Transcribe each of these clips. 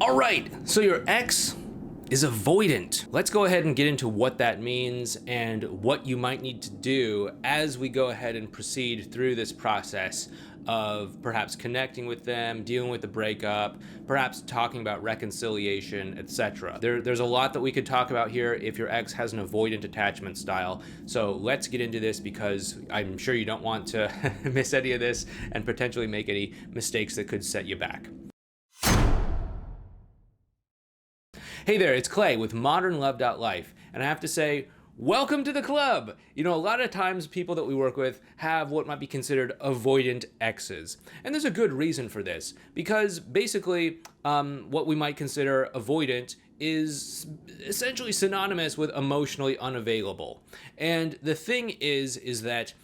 All right, so your ex is avoidant. Let's go ahead and get into what that means and what you might need to do as we go ahead and proceed through this process of perhaps connecting with them, dealing with the breakup, perhaps talking about reconciliation, etc. There's a lot that we could talk about here if your ex has an avoidant attachment style. So let's get into this because I'm sure you don't want to miss any of this and potentially make any mistakes that could set you back. Hey there, it's Clay with modernlove.life, and I have to say, welcome to the club! You know, a lot of times people that we work with have what might be considered avoidant exes. And there's a good reason for this, because basically what we might consider avoidant is essentially synonymous with emotionally unavailable. And the thing is that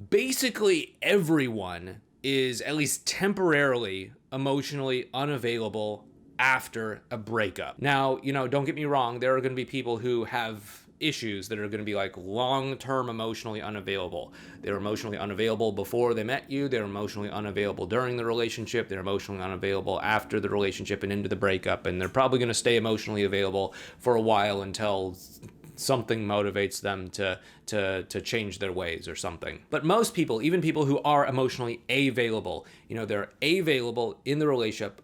basically everyone is at least temporarily emotionally unavailable after a breakup. Now, don't get me wrong, there are going to be people who have issues that are going to be like long-term emotionally unavailable. They're emotionally unavailable before they met you, they're emotionally unavailable during the relationship, they're emotionally unavailable after the relationship and into the breakup, and they're probably going to stay emotionally available for a while until something motivates them to change their ways or something. But most people, even people who are emotionally available, they're available in the relationship,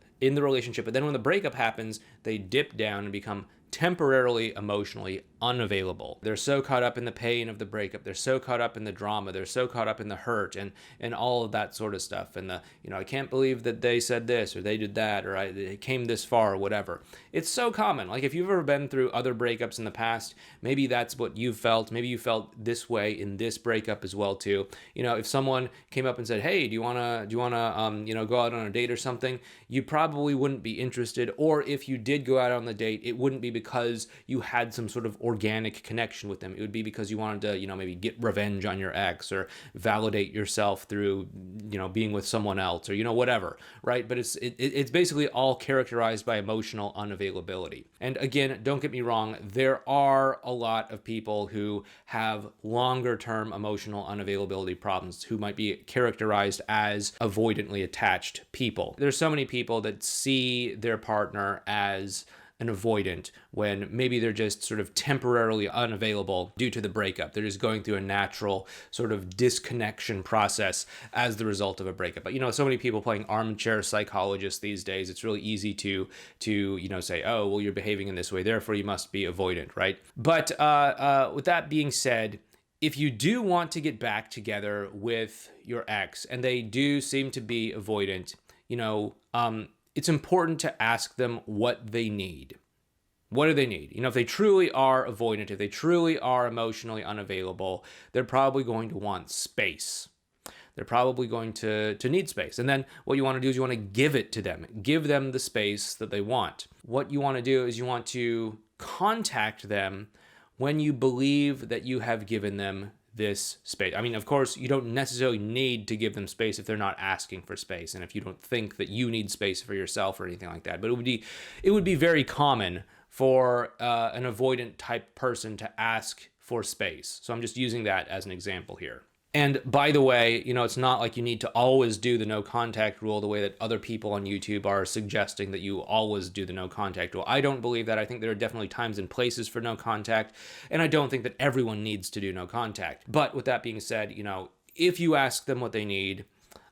but then when the breakup happens, they dip down and become temporarily emotionally unavailable. They're so caught up in the pain of the breakup, they're so caught up in the drama, they're so caught up in the hurt and all of that sort of stuff, and I can't believe that they said this or they did that or it came this far or whatever. It's so common. Like if you've ever been through other breakups in the past, maybe that's what you felt. Maybe you felt this way in this breakup as well too. If someone came up and said, "Hey, do you wanna go out on a date or something?" You probably wouldn't be interested, or if you did go out on the date, it wouldn't be because you had some sort of organic connection with them. It would be because you wanted to, maybe get revenge on your ex or validate yourself through, being with someone else or, whatever, right? But it's basically all characterized by emotional unavailability. And again, don't get me wrong, there are a lot of people who have longer term emotional unavailability problems who might be characterized as avoidantly attached people. There's so many people that see their partner as an avoidant when maybe they're just sort of temporarily unavailable due to the breakup. They're just going through a natural sort of disconnection process as the result of a breakup. But so many people playing armchair psychologist these days, it's really easy to say, oh, well, you're behaving in this way, therefore you must be avoidant, right? But with that being said, if you do want to get back together with your ex and they do seem to be avoidant, it's important to ask them what they need. What do they need? If they truly are avoidant, if they truly are emotionally unavailable, they're probably going to want space. They're probably going to need space. And then what you want to do is you want to give it to them. Give them the space that they want. What you want to do is you want to contact them when you believe that you have given them this space. I mean, of course, you don't necessarily need to give them space if they're not asking for space, and if you don't think that you need space for yourself or anything like that. But it would be very common for an avoidant type person to ask for space. So I'm just using that as an example here. And by the way, it's not like you need to always do the no contact rule the way that other people on YouTube are suggesting that you always do the no contact rule. I don't believe that. I think there are definitely times and places for no contact, and I don't think that everyone needs to do no contact. But with that being said, if you ask them what they need,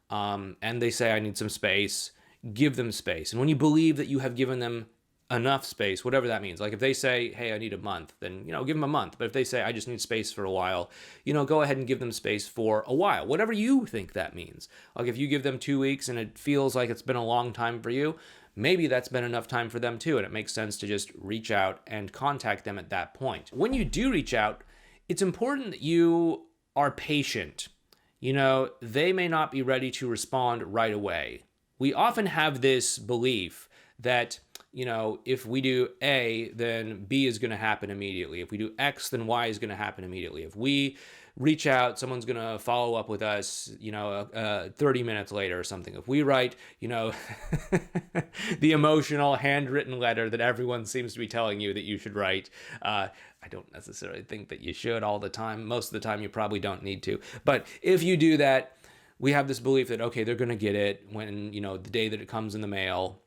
and they say, I need some space, give them space. And when you believe that you have given them enough space, whatever that means. Like if they say, hey, I need a month, then, give them a month. But if they say, I just need space for a while, go ahead and give them space for a while, whatever you think that means. Like if you give them 2 weeks and it feels like it's been a long time for you, maybe that's been enough time for them too. And it makes sense to just reach out and contact them at that point. When you do reach out, it's important that you are patient. They may not be ready to respond right away. We often have this belief that if we do A, then B is going to happen immediately. If we do X, then Y is going to happen immediately. If we reach out, someone's going to follow up with us, 30 minutes later or something. If we write, the emotional handwritten letter that everyone seems to be telling you that you should write, I don't necessarily think that you should all the time. Most of the time, you probably don't need to. But if you do that, we have this belief that, okay, they're going to get it when, the day that it comes in the mail.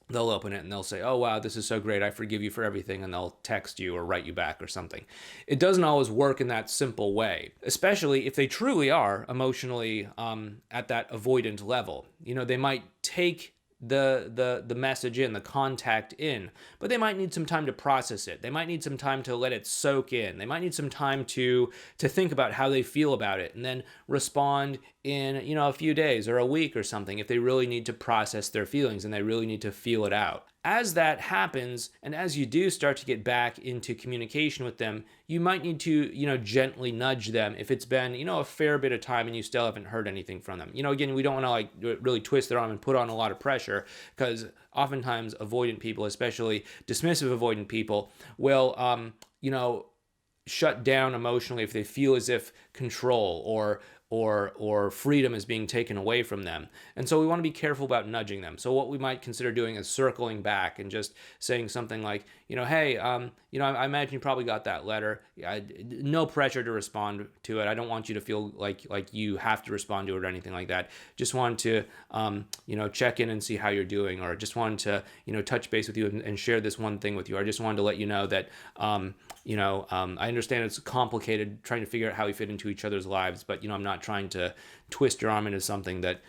they'll open it and they'll say, oh, wow, this is so great. I forgive you for everything. And they'll text you or write you back or something. It doesn't always work in that simple way, especially if they truly are emotionally at that avoidant level. They might take the message in, the contact in, but they might need some time to process it. They might need some time to let it soak in. They might need some time to think about how they feel about it and then respond in a few days or a week or something if they really need to process their feelings and they really need to feel it out. As that happens, and as you do start to get back into communication with them, you might need to, gently nudge them if it's been, a fair bit of time and you still haven't heard anything from them. Again, we don't want to really twist their arm and put on a lot of pressure, because oftentimes avoidant people, especially dismissive avoidant people, will, shut down emotionally if they feel as if control or freedom is being taken away from them. And so we want to be careful about nudging them. So what we might consider doing is circling back and just saying something like, hey, I imagine you probably got that letter. No pressure to respond to it. I don't want you to feel like you have to respond to it or anything like that. Just wanted to, check in and see how you're doing, or just wanted to, touch base with you and share this one thing with you. I just wanted to let you know that, I understand it's complicated trying to figure out how we fit into each other's lives, but, I'm not trying to twist your arm into something that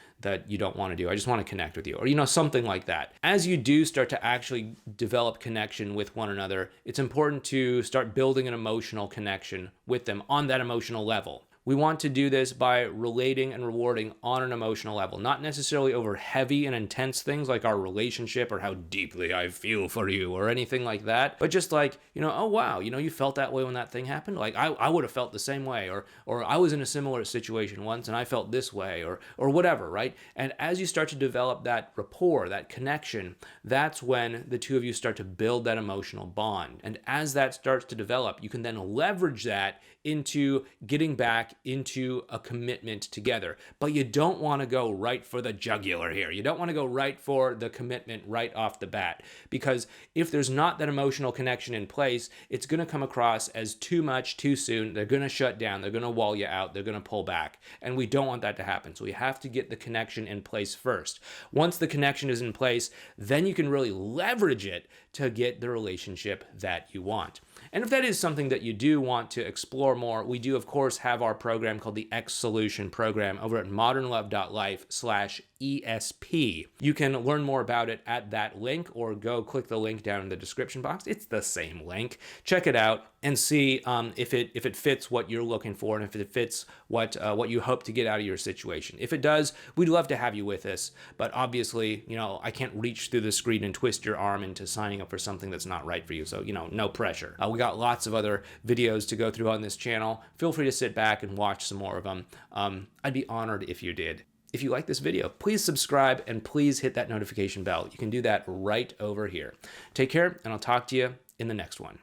you don't want to do. I just want to connect with you, or, something like that. As you do start to actually develop connection with one another, it's important to start building an emotional connection with them on that emotional level. We want to do this by relating and rewarding on an emotional level, not necessarily over heavy and intense things like our relationship or how deeply I feel for you or anything like that, but just like, oh, wow, you felt that way when that thing happened. Like I would have felt the same way, or I was in a similar situation once and I felt this way, or whatever, right? And as you start to develop that rapport, that connection, that's when the two of you start to build that emotional bond. And as that starts to develop, you can then leverage that into getting back into a commitment together. But you don't want to go right for the jugular here. You don't want to go right for the commitment right off the bat, because if there's not that emotional connection in place, it's going to come across as too much too soon. They're going to shut down. They're going to wall you out. They're going to pull back. And we don't want that to happen. So we have to get the connection in place first. Once the connection is in place, then you can really leverage it to get the relationship that you want. And if that is something that you do want to explore more, we do, of course, have our program called the X Solution Program over at modernlove.life/ESP. You can learn more about it at that link, or go click the link down in the description box. It's the same link. Check it out and see if it fits what you're looking for, and if it fits what you hope to get out of your situation. If it does, we'd love to have you with us. But obviously, I can't reach through the screen and twist your arm into signing up for something that's not right for you. So, no pressure. We got lots of other videos to go through on this channel. Feel free to sit back and watch some more of them. I'd be honored if you did. If you like this video, please subscribe and please hit that notification bell. You can do that right over here. Take care, and I'll talk to you in the next one.